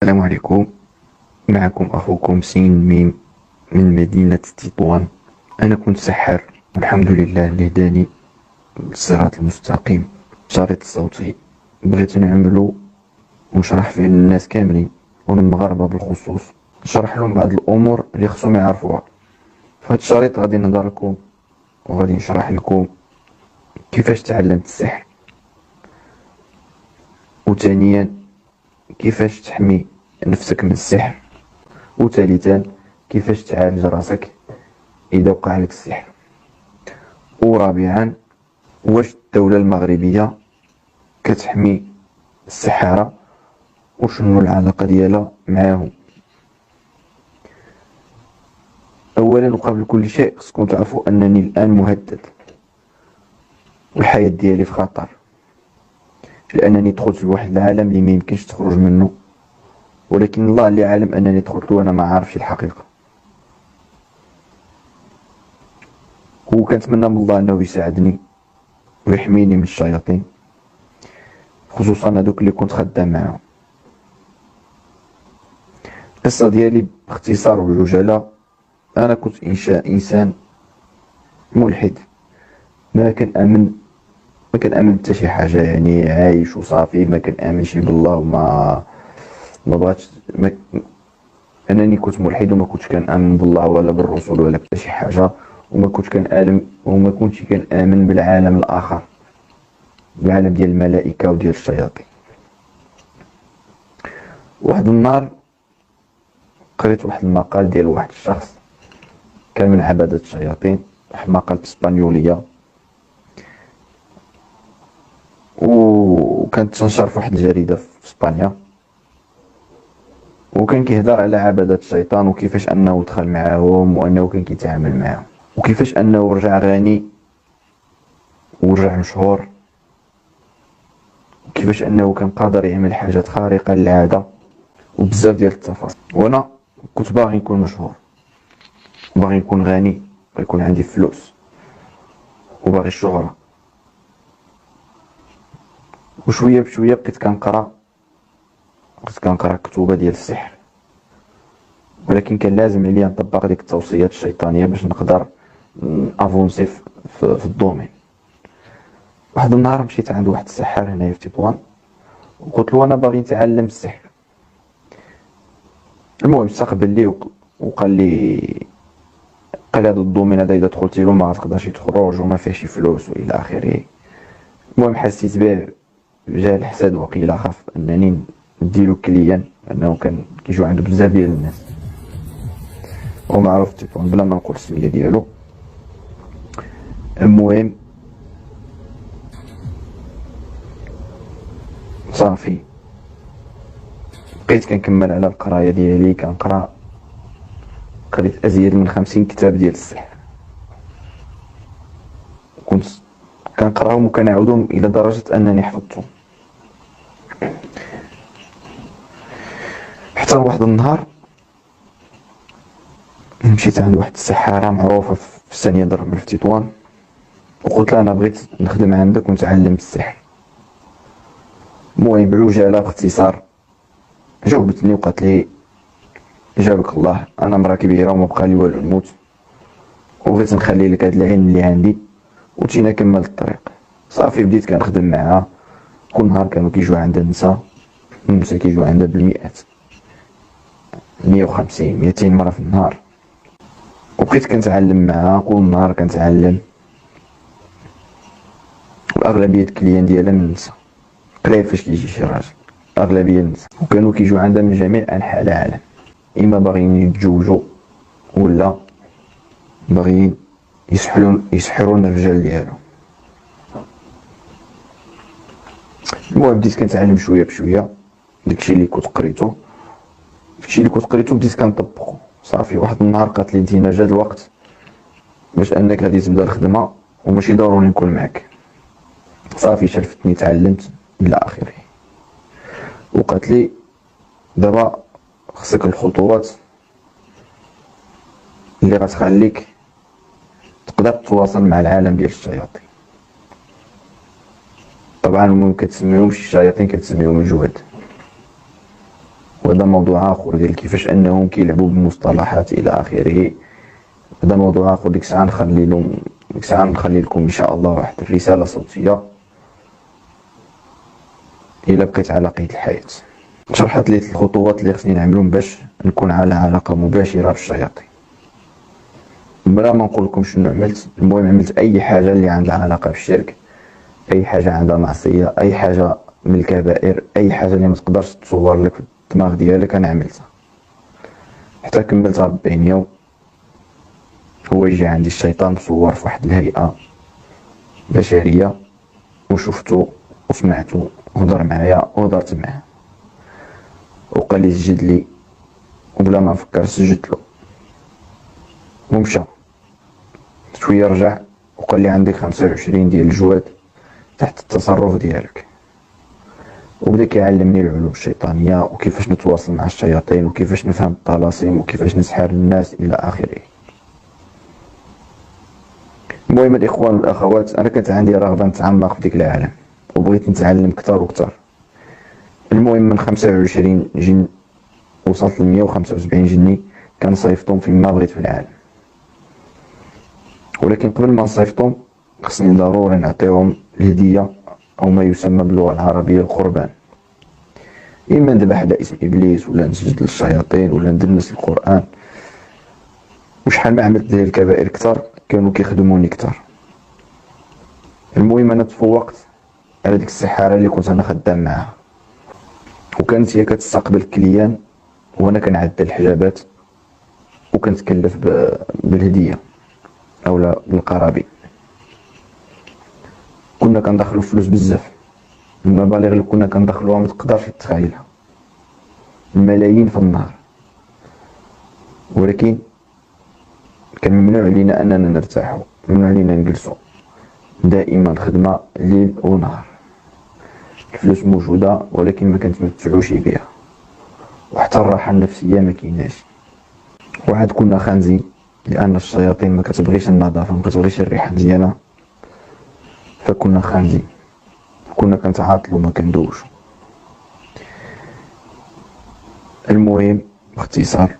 السلام عليكم. معكم أخوكم سين ميم من مدينة تطوان. أنا كنت سحار، والحمد لله اللي هداني للصراط المستقيم. شريط صوتي بغيت نعملو ونشرح فيه للناس كاملين وللمغاربة بالخصوص، نشرح لهم بعض الأمور اللي خصهم يعرفوها. في هاد الشريط غادي نهضر لكم وغادي نشرح لكم كيفاش تعلمت السحر، وثانيا كيفاش تحمي نفسك من السحر، وثالثا كيفاش تعالج راسك إذا وقع لك السحر، ورابعا واش الدولة المغربية كتحمي السحارة وشنو العلاقة ديالها معاهم. أولا وقبل كل شيء خصكم تعرفوا أنني الآن مهدد والحياة ديالي في خطر، لأنني دخلت لواحد العالم اللي ميمكنش تخرج منه، ولكن الله اللي عالم أنني دخلت وأنا ما عارفش الحقيقة. وكنتمنى من الله أنه يساعدني ويحميني من الشياطين، خصوصا هذوك اللي كنت خدام معاهم. القصة ديالي باختصار وعجالة، أنا كنت إنسان ملحد، ما كنآمن حتى شي حاجة، يعني عايش وصافي، ما كنآمنش بالله ما بغاتش أنني كنت ملحد وما كنتش كنآمن بالله ولا بالرسول ولا حتى شي حاجة، وما كنتش كنآمن بالعالم الآخر، العالم ديال الملائكة وديال الشياطين. واحد النهار قريت واحد المقال ديال واحد الشخص كان من عبادة الشياطين، واحد المقال باسبانيولية، وكانت تنشر في واحد الجريدة في اسبانيا، وكان كيهضر على عبادة الشيطان وكيفاش انه دخل معاهم وانه كان كيتعامل معاهم وكيفاش انه رجع غني ورجع مشهور، وكيفاش انه كان قادر يعمل حاجات خارقة للعادة وبزاف ديال التفاصيل. وانا كنت باغي نكون مشهور، باغي نكون غني، باغي يكون عندي فلوس، وباغي الشهرة. وشوية بشوية بقيت كنقرا كتوبة ديال السحر، ولكن كان لازم عليا نطبق ديك التوصيات الشيطانية باش نقدر افونسي في الدومين. واحد النهار مشيت عند واحد السحار هنايا في تطوان، وقلت له انا باغي نتعلم السحر. المهم استقبل لي وقال هذا الدومين هذا اذا دخلتي له ما غتقدرش تخرج وما فيهش فلوس والى اخره. المهم حسيت به، جا الحسد وقيل خاف انني نديرو كليا، لانه كان كيجيو عنده بزاف ديال الناس، هو معروف في تطوان بلا ما نقول السميه ديالو. المهم صافي بقيت كنكمل على القرايه ديالي، كنقرا، قريت ازيد من 50 كتاب ديال السحر، كنت كنقراهم وكنعاودهم الى درجه انني حفظتهم. حتى واحد النهار مشيت عند واحد السحاره معروفه في ثانيه درهم في تطوان، وقلت لها انا بغيت نخدم عندك ونتعلم السحر. المهم بعجاله باختصار جاوبتني وقالت لي جابك الله، انا مرا كبيره وما بقى لي والو نموت، وبغيت نخلي لك هاد العلم اللي عندي وتينا كمل الطريق. صافي بديت كنخدم معها، كل نهار كانوا كيجيو عندها النساء كيجيو عندها بالمئات، 150 200 مره في النهار، وبقيت كنتعلم معها كل نهار كنتعلم. والاغلبيه الكليان ديالها من النساء، قليل فاش كيجي شي راجل، الاغلبيه النساء، وكانوا كيجيو عندها من جميع انحاء العالم، اما باغيين يتزوجوا ولا باغيين يسحرون الرجال ديالهم. المهم بديت كنتعلم شويه بشويه داكشي اللي كنت قريتو بديت كنطبقو. صافي واحد النهار قالت لي انت جا الوقت باش انك غادي تبدا الخدمه وماشي ضروري نكون معاك. صافي شرفتني، تعلمت الى اخره، وقالت لي دابا خصك الخطوات اللي غتخليك تقدر تتواصل مع العالم ديال الشياطين. طبعا المهم كتسميهمش الشياطين، كتسميهم الجهد، وهذا موضوع اخر ديال كيفاش انهم كيلعبوا بالمصطلحات الى اخره. هذا موضوع اخر. ديك الساعه نخلي لكم ان شاء الله واحد الرساله صوتيه الى بقيت على قيد الحياه، شرحت لي الخطوات اللي خصني نعملهم باش نكون على علاقه مباشره بالشياطين بلا ما نقول لكم شنو عملت. المهم عملت اي حاجه اللي عندها علاقه بالشرك، اي حاجه عندها معصيه، اي حاجه من الكبائر، اي حاجه اللي ما تقدرش تصور لك في الدماغ ديالك انا عملتها، حتى كملت 40 يوم. هو يجي عندي الشيطان مصور في واحد الهيئه بشريه، وشفتو وسمعتو وهضر معايا وهضرت معاه وقال لي سجد لي، وبلا ما نفكر سجدت له ومشى. شويه رجع وقال لي عندك 25 ديال الجواد تحت التصرف ديالك، وبدا كيعلمني العلوم الشيطانيه وكيفاش نتواصل مع الشياطين وكيفاش نفهم الطلاسم وكيفاش نسحر الناس الى اخره. المهم الاخوان والاخوات، انا كانت عندي رغبه نتعمق في ديك العالم وبغيت نتعلم اكثر واكثر. المهم من 25 جن وصلت ل 175 جني كنصيفطهم فيما بغيت في العالم. ولكن قبل ما نصيفطهم خصني ضروري نعطيهم الهديه او ما يسمى باللغه العربيه القربان، اما نذبح على اسم ابليس ولا نسجد للشياطين ولا ندرس القران. وشحال ما عملت ديال الكبائر كثر كانوا كيخدموني كثر. المهم انا تفوقت على ديك السحاره اللي كنت انا خدام معاها، وكانت هي كتستقبل الكليان وانا كنعدل الحجابات وكنتكلف بالهديه اولا بالقرابين. كنا كندخلوا فلوس بزاف، المبالغ اللي كنا كندخلوها ما تقدرش تتخيلها، الملايين في النهار. ولكن كان ممنوع علينا اننا نرتاحوا، ممنوع علينا نجلسوا، دائما خدمه ليل ونهار. الفلوس موجوده ولكن ما كنتمتعوش بها، وحتى الراحه النفسيه ما كايناش. وعاد كنا خانزين لان الشياطين ما كتبغيش النظافه، ما كتبغيش الريحه مزيانه، فكنا خانزين، كنا كنتعاطلوا ما كندوش. المهم باختصار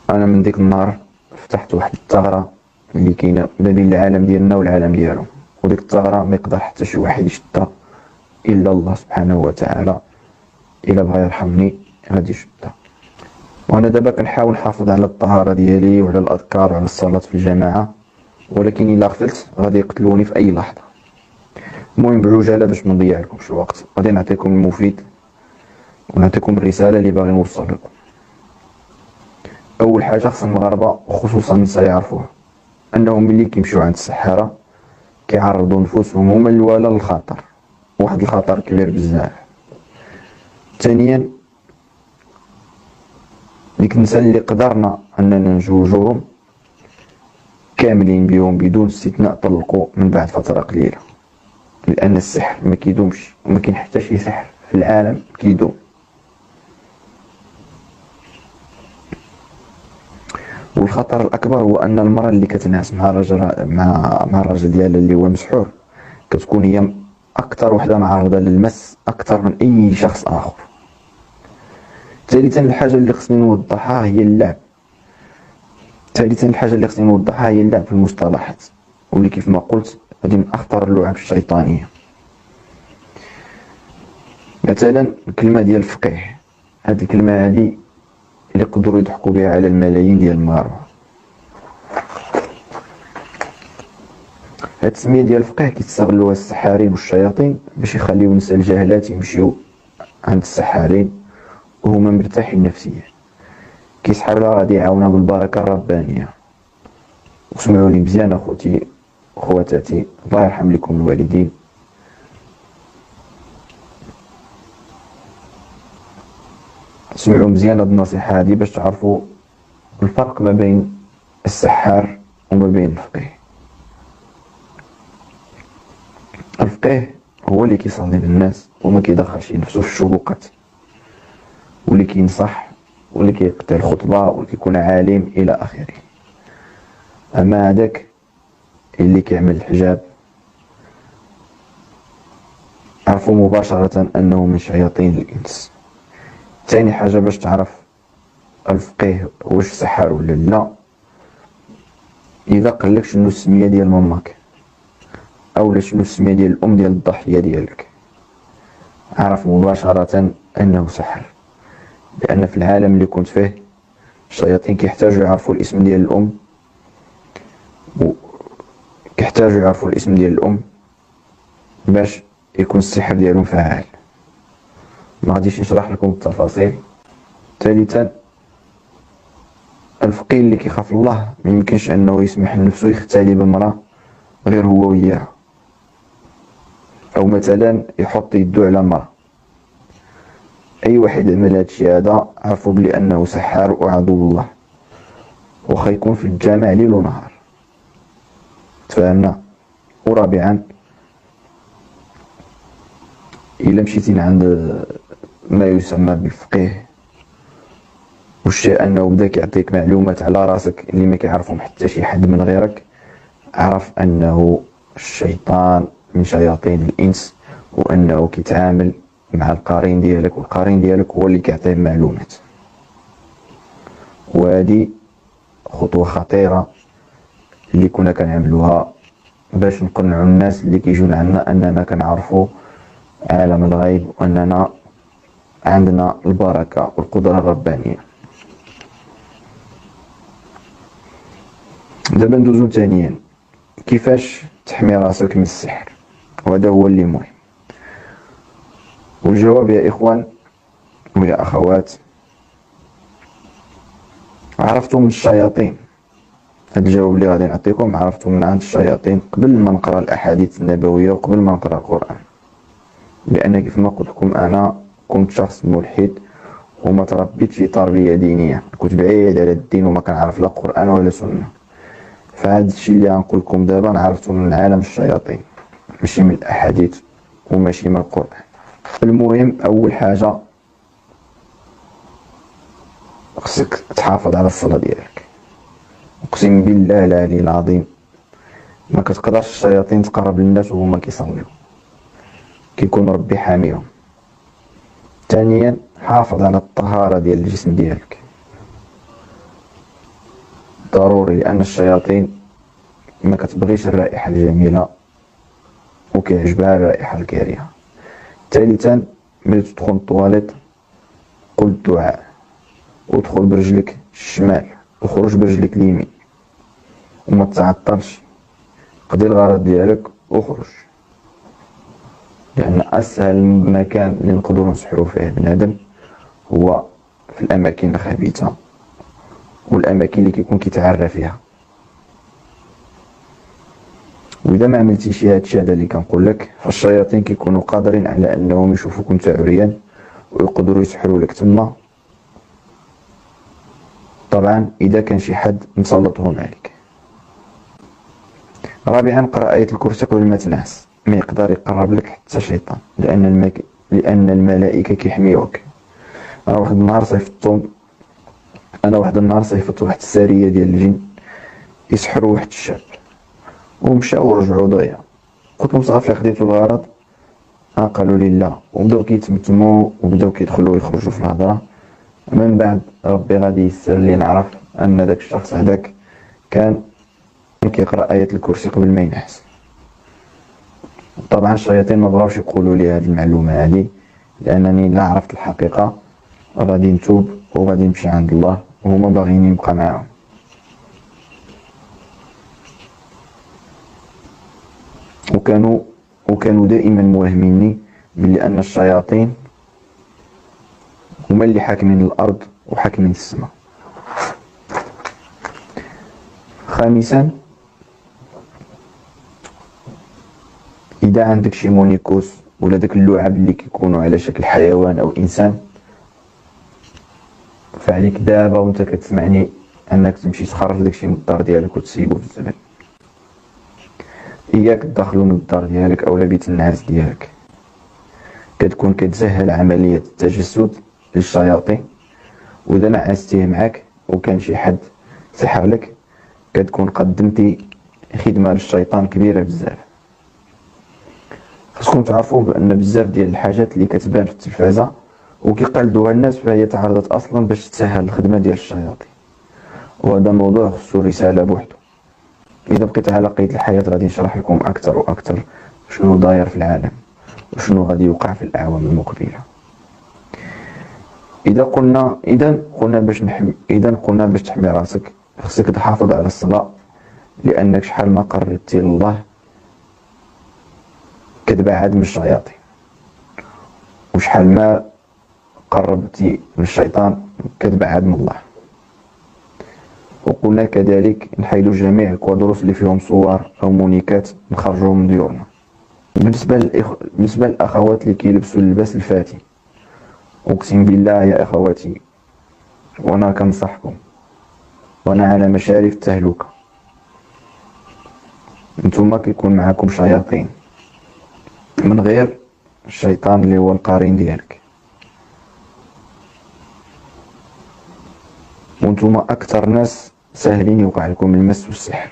انا من ديك النهار فتحت واحد الثغره اللي كاينه ما بين العالم ديالنا والعالم ديالهم، وديك الثغره ما يقدر حتى شي واحد يشدها الا الله سبحانه وتعالى. الا بغى يرحمني غادي يشدها. وانا دابا كنحاول نحافظ على الطهاره ديالي وعلى الاذكار وعلى الصلاه في الجماعه، ولكن الا غفلت غادي يقتلوني في اي لحظه. المهم بعجاله باش ما نضيع لكمش الوقت، غادي نعطيكم المفيد ونعطيكم الرساله اللي باغي نوصل لكم. اول حاجه خص المغاربه وخصوصا النساء يعرفوها، انهم ملي كيمشيو عند السحاره كيعرضوا نفوسهم هما الاولى للخطر، واحد الخطر كبير بزاف. ثانيا ديك النساء اللي قدرنا اننا نجوجوهم كاملين بهم بدون استثناء طلقوا من بعد فتره قليله، لان السحر ما كيدومش وما كاين حتى شي سحر في العالم كيدوم. والخطر الاكبر هو ان المراه اللي كتنعس مع الراجل ديالها اللي هو مسحور كتكون هي اكثر وحده معرضه للمس اكثر من اي شخص اخر. ثالثا الحاجه اللي خصني نوضحها هي اللعب في المصطلحات، واللي كيف ما قلت هذه من اخطر اللعب الشيطانيه. مثلا الكلمه ديال الفقيه، هذه الكلمه هذه اللي يقدروا يضحكوا بها على الملايين ديال المغاربه. هاد التسميه ديال الفقيه كيتستغلوها السحارين والشياطين باش يخليو الناس الجاهلات يمشيو عند السحارين وهما مرتاحين نفسيا. كيسحر لا غادي يعاونها بالبركه الربانيه. وسمعوا لي مزيان اخوتي وخواتاتي، الله يرحم لكم الوالدين. سمعوا مزيان هاد النصيحه هادي باش تعرفوا الفرق ما بين السحار وما بين الفقيه. الفقيه هو اللي كيصلي للناس وما كيدخلش نفسه في الشبهات، واللي كينصح واللي كيقطع الخطبه واللي كيكون عالم الى اخره. اما هذاك اللي كيعمل الحجاب عرفوا مباشره انه من شياطين الانس. تاني حاجة باش تعرف الفقيه واش سحر ولا لا، اذا قالك شنو السمية ديال ماماك او شنو السمية ديال الام ديال الضحية ديالك، عرف مباشرة انه سحر. لان في العالم اللي كنت فيه الشياطين كيحتاجوا يعرفوا الاسم ديال الام، كيحتاجوا يعرفوا الاسم ديال الام باش يكون السحر ديالهم فعال. ما غاديش نشرح لكم التفاصيل. ثالثا، الفقيه اللي كيخاف الله ما يمكنش انه يسمح لنفسه يختلي بامراه غير هو وياها، او مثلا يحط يدو على امراه. اي واحد عمل هادشي هذا عرفوا بلي انه سحار وعدو الله، وخا يكون في الجامع ليل ونهار. تفاهمنا؟ ورابعا، الا مشيتي عند ما يسمى بالفقيه والشيء انه بدا كيعطيك معلومات على راسك اللي ما كيعرفهم حتى شي حد من غيرك، عرف انه الشيطان من شياطين الانس، وانه كيتعامل مع القرين ديالك، والقرين ديالك هو اللي كيعطيه المعلومات. وهذه خطوه خطيره اللي كنا كنعملوها باش نقنعوا الناس اللي كيجون عندنا اننا كنعرفوا عالم الغيب، واننا عندنا البركه والقدره الربانيه. دابا ندوزو ثانيا كيفاش تحمي راسك من السحر، وهذا هو اللي مهم. والجواب يا اخوان ويا اخوات، عرفتوا من الشياطين. هذا الجواب اللي غادي نعطيكم عرفتوا من عند الشياطين قبل ما نقرا الاحاديث النبويه وقبل ما نقرا القران. لان كيف ما قلت لكم انا كنت شخص ملحد وما تربيتش في تربيه دينيه، كنت بعيد على الدين وما كنعرف لا قران ولا سنه. فهذا الشيء اللي غنقول لكم دابا نعرفتو من عالم الشياطين، ماشي من الاحاديث وماشي من القران. المهم اول حاجه خصك تحافظ على الصلاه ديالك. اقسم بالله العلي العظيم ما كتقدرش الشياطين تقرب للناس وهما كيصليو، كيكون ربي حاميهم. ثانيا، حافظ على الطهاره ديال الجسم ديالك، ضروري، لان الشياطين ما كتبغيش الرائحه الجميله وكيعجبها الرائحه الكريهه. ثالثا، ملي تدخل الطواليت قل الدعاء، ودخل برجلك الشمال وخرج برجلك اليمين، وما تعطلش، قضي الغرض ديالك وخرج. لان اسهل مكان اللي نقدروا نسحروا فيه بنادم هو في الاماكن الخبيثه والاماكن اللي كيكون كيتعرى فيها. واذا ما عملتيش هادشي هذا اللي كنقول لك، فالشياطين كيكونوا قادرين على انهم يشوفوك انت عريان ويقدروا يسحروا لك تما، طبعا اذا كان شي حد مسلطهم عليك. رابعا، قرأ آية الكرسي قبل ما تنعس، ما يقدر يقرب لك حتى شيطان، لان الملائكه كيحميوك. انا واحد النهار صيفطت واحد الساريه ديال الجن يسحروا واحد الشاب، ومشاو ورجعوا ضيع. قلت لهم صافي خديتوا الغرض؟ قالوا لي لا، وبداو كيتمتموا وبداو كيدخلوا ويخرجوا في الهضره. من بعد ربي غادي يسر لي نعرف ان داك الشخص هذاك كان كيقرا آية الكرسي قبل ما ينعس. طبعا الشياطين ما بغاوش يقولوا لي هذه المعلومه هذه، لانني لا عرفت الحقيقه غادي نتوب وغادي نمشي عند الله، وهما باغيين يبقى معاهم. وكانوا دائما موهميني بلي ان الشياطين هما اللي حاكمين الارض وحاكمين السماء. خامسا، اذا عندك شي مونيكوس ولا داك اللعاب اللي كيكونوا على شكل حيوان او انسان، فعليك دابا وانت كتسمعني انك تمشي تخرج داكشي من الدار ديالك وتسيبو في الزبل. اياك تدخلو من الدار ديالك او بيت النعاس ديالك، كتكون كتسهل عمليه التجسد للشياطين. واذا نعستيه معاك وكان شي حد سحر لك، كتكون قدمتي خدمه للشيطان كبيره بزاف. خصكم تعرفوا بان بزاف ديال الحاجات اللي كتبان في التلفازه وكيقلدوها الناس، فهي تعرضت اصلا باش تسهل الخدمه ديال الشياطين. وهذا موضوع خصو رساله بوحدو. اذا بقيت على قيد الحياه غادي نشرح لكم اكثر واكثر شنو داير في العالم وشنو غادي يوقع في الاعوام المقبله. اذا قلنا باش تحمي راسك خصك تحافظ على الصلاه، لانك شحال ما قربتي لله كتبعد من الشياطين، وشحال ما قربتي من الشيطان كتبعد من الله. وقلنا كذلك نحيدوا جميع الكوادروس اللي فيهم صور او مونيكات نخرجوهم من ديورنا. بالنسبه للاخوات اللي كيلبسوا اللباس الفاتي، اقسم بالله يا اخواتي وانا كنصحكم وانا على مشارف التهلكه، نتوما كيكون معاكم شياطين من غير الشيطان اللي هو القرين ديالك، وانتوما اكثر ناس ساهلين يوقع لكم المس والسحر.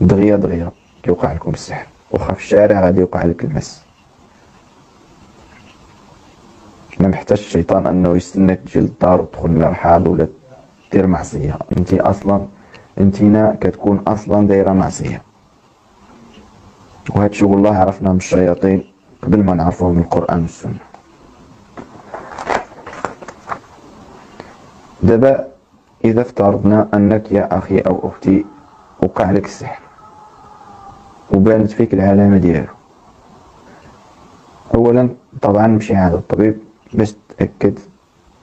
دغيا دغيا كيوقع لكم السحر، وخا في الشارع غادي يوقع لك المس. ما محتاج الشيطان انه يستناك تجي للدار وتدخل المرحاض ولا دير معصيه. انتينا كتكون اصلا دايره معصيه، وهادشي والله عرفنا من الشياطين قبل ما نعرفوه من القران والسنه. دابا اذا افترضنا انك يا اخي او اختي وقع لك السحر وبانت فيك العلامه ديالو، اولا طبعا مشي عند الطبيب باش تتاكد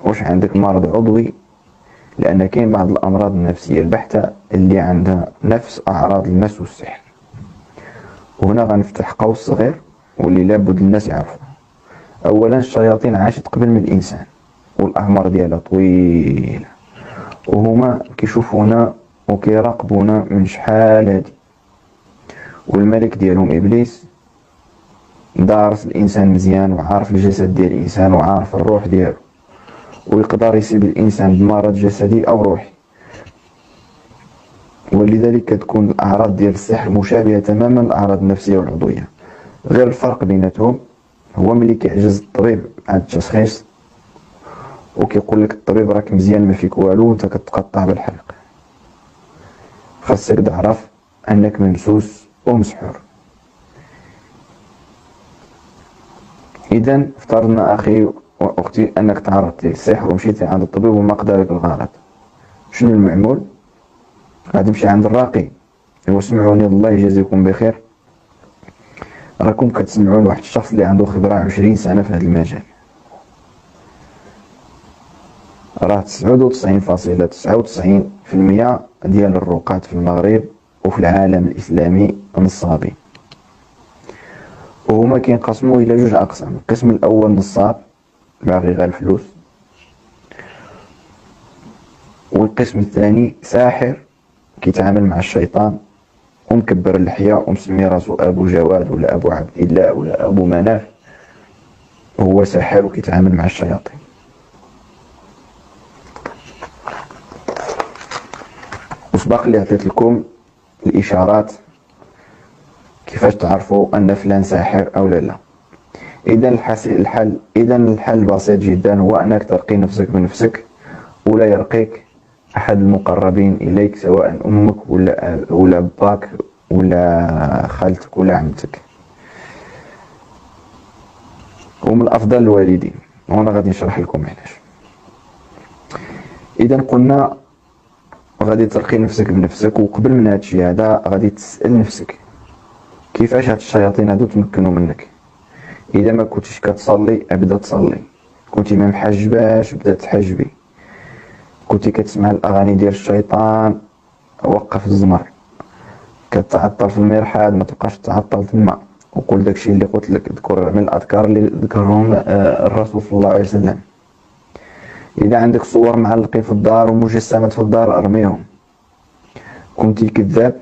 واش عندك مرض عضوي، لان كاين بعض الامراض النفسيه البحته اللي عندها نفس اعراض المس والسحر. وهنا غنفتح قوس صغير واللي لابد الناس يعرفوه. اولا الشياطين عاشت قبل من الانسان والاعمار ديالها طويله، وهما كيشوفونا وكيراقبونا من شحال هادي. والملك ديالهم ابليس دارس الانسان مزيان وعارف الجسد ديال الانسان وعارف الروح ديالو، ويقدر يصيب الانسان بمرض جسدي او روحي. ولذلك كتكون الاعراض ديال السحر مشابهه تماما للاعراض النفسيه والعضويه، غير الفرق بيناتهم هو ملي كيعجز الطبيب عن التشخيص وكيقول لك الطبيب راك مزيان ما فيك والو وانت كتقطع بالحرق. خاصك تعرف انك ممسوس ومسحور. اذا افترضنا اخي واختي انك تعرضت للسحر ومشيتي عند الطبيب وما قدرك الغرض، شنو المعمول؟ غادي تمشي عند الراقي. واسمعوني الله يجازيكم بخير، راكم كتسمعوا لواحد الشخص اللي عنده خبره 20 سنه في هذا المجال. راه 99.99% ديال الرقاة في المغرب وفي العالم الاسلامي نصابين، وهما كينقسموا الى جوج اقسام. القسم الاول نصاب باغي غير الفلوس، والقسم الثاني ساحر كيتعامل مع الشيطان ومكبر اللحيه ومسمي راسو ابو جواد ولا ابو عبد الله ولا ابو مناف، وهو ساحر وكيتعامل مع الشياطين. وسبق اللي عطيت لكم الاشارات كيفاش تعرفوا ان فلان ساحر او لا. اذا الحل بسيط جدا، هو انك ترقي نفسك بنفسك ولا يرقيك احد المقربين اليك، سواء امك ولا باك ولا خالتك ولا عمتك، ومن الافضل الوالدين. وانا غادي نشرح لكم علاش. اذا قلنا غادي ترقي نفسك بنفسك، وقبل من هادشي هذا غادي تسال نفسك كيفاش هاد الشياطين هادو تمكنوا منك. اذا ما كنتيش كتصلي ابدا تصلي، كنتي ما محجباش بدا تحجبي، كنتي كتسمع الاغاني ديال الشيطان وقف الزمر، كتعطل في المرحاض ما تبقاش تعطل تما، وقول داكشي اللي قلت لك، اذكر من الاذكار اللي ذكرهم الرسول صلى الله عليه وسلم. اذا عندك صور معلقين في الدار ومجسمات في الدار ارميهم، كنتي كذاب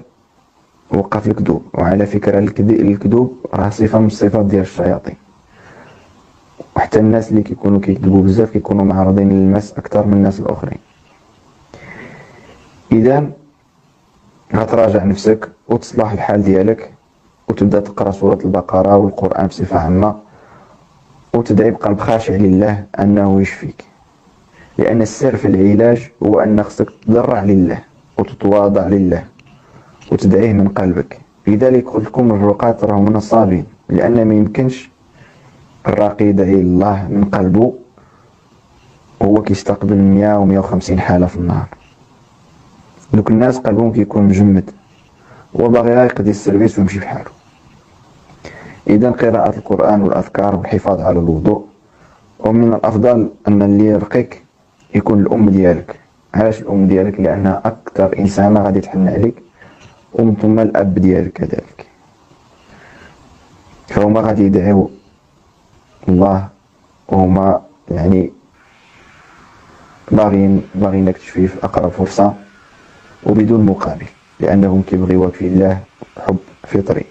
وقف الكذوب. وعلى فكره الكذوب راه صفه من الصفات ديال الشياطين، وحتى الناس اللي كيكونوا كيكذبوا بزاف كيكونوا معرضين للمس اكثر من الناس الاخرين. اذا غتراجع نفسك وتصلح الحال ديالك وتبدا تقرا سوره البقره والقران بصفه عامه، وتدعي بقلب خاشع لله أنه يشفيك، لأن السر في العلاج هو أن خصك تضرع لله وتتواضع لله وتدعيه من قلبك. لذلك قلت لكم الرقاة راهم نصابين، لأن ما يمكنش الراقي يدعي الله من قلبه وهو كيستقبل 100 و 150 حالة في النهار. دوك الناس قلبهم كيكون مجمد، هو باغي يقضي السيرفيس ويمشي بحاله. إذا قراءة القرآن والأذكار والحفاظ على الوضوء، ومن الأفضل أن اللي يرقيك يكون الأم ديالك. علاش الأم ديالك؟ لأنها أكثر إنسانة غادي تحن عليك، ومن ثم الأب ديالك كذلك، فهما غادي يدعيو الله، وهما يعني باغينك تشفي في أقرب فرصة وبدون مقابل، لأنهم كيبغيوك في الله حب فطري.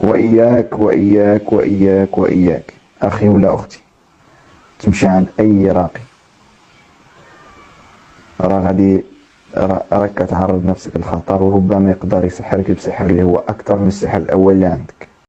وإياك وإياك وإياك وإياك أخي ولا أختي تمشي عند أي راقي، راك تعرض نفسك للخطر، وربما يقدر يسحرك بسحر اللي هو أكثر من السحر الأول اللي عندك.